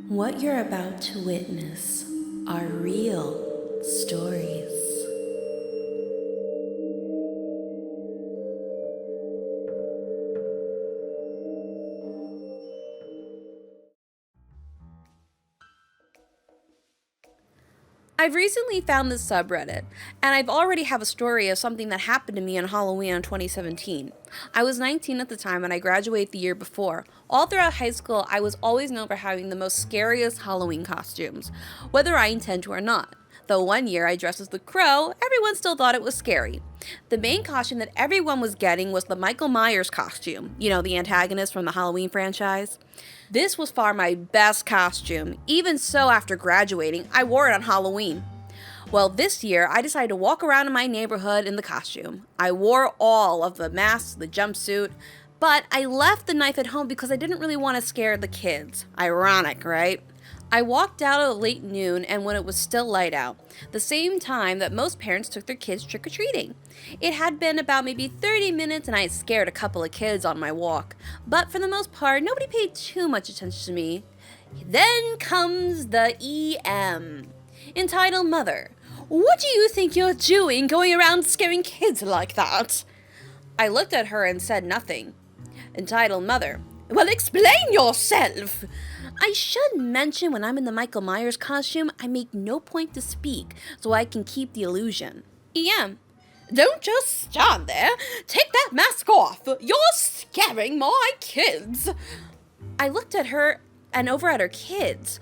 What you're about to witness are real stories. I've recently found this subreddit, and I've already have a story of something that happened to me on Halloween in 2017. I was 19 at the time and I graduated the year before. All throughout high school, I was always known for having the most scariest Halloween costumes, whether I intend to or not. Though one year I dressed as the Crow, everyone still thought it was scary. The main costume that everyone was getting was the Michael Myers costume, the antagonist from the Halloween franchise. This was far my best costume. Even so, after graduating, I wore it on Halloween. Well, this year, I decided to walk around in my neighborhood in the costume. I wore all of the masks, the jumpsuit, but I left the knife at home because I didn't really want to scare the kids. Ironic, right? I walked out at late noon and when it was still light out, the same time that most parents took their kids trick-or-treating. It had been about maybe 30 minutes and I had scared a couple of kids on my walk, but for the most part, nobody paid too much attention to me. Then comes the EM. Entitled Mother. What do you think you're doing going around scaring kids like that? I looked at her and said nothing. Entitled Mother. Well, explain yourself! I should mention when I'm in the Michael Myers costume, I make no point to speak, so I can keep the illusion. EM. Don't just stand there. Take that mask off. You're scaring my kids. I looked at her and over at her kids.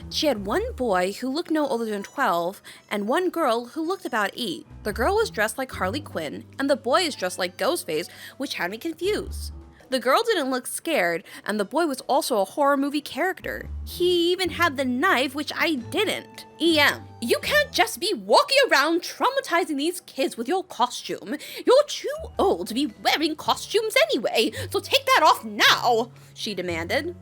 She had one boy who looked no older than 12 and one girl who looked about 8. The girl was dressed like Harley Quinn and the boy is dressed like Ghostface, which had me confused. The girl didn't look scared, and the boy was also a horror movie character. He even had the knife, which I didn't. EM. You can't just be walking around traumatizing these kids with your costume. You're too old to be wearing costumes anyway, so take that off now, she demanded.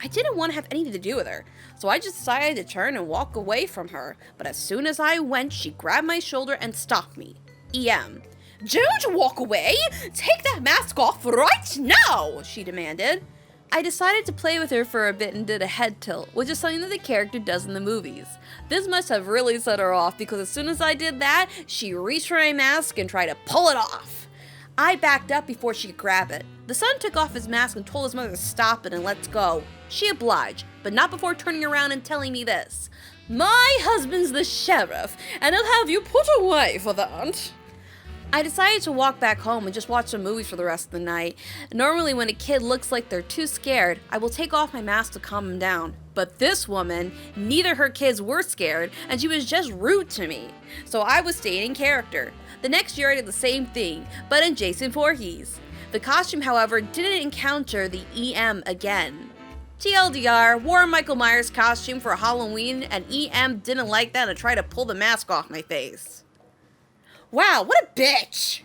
I didn't want to have anything to do with her, so I just decided to turn and walk away from her, but as soon as I went, she grabbed my shoulder and stopped me. EM. Don't walk away! Take that mask off right now! She demanded. I decided to play with her for a bit and did a head tilt, which is something that the character does in the movies. This must have really set her off because as soon as I did that, she reached for my mask and tried to pull it off. I backed up before she could grab it. The son took off his mask and told his mother to stop it and let's go. She obliged, but not before turning around and telling me this. My husband's the sheriff, and he'll have you put away for that. I decided to walk back home and just watch some movies for the rest of the night. Normally when a kid looks like they're too scared, I will take off my mask to calm them down. But this woman, neither her kids were scared, and she was just rude to me. So I was staying in character. The next year I did the same thing, but in Jason Voorhees. The costume, however, didn't encounter the EM again. TLDR, wore a Michael Myers costume for Halloween, and EM didn't like that and tried to pull the mask off my face. Wow, what a bitch!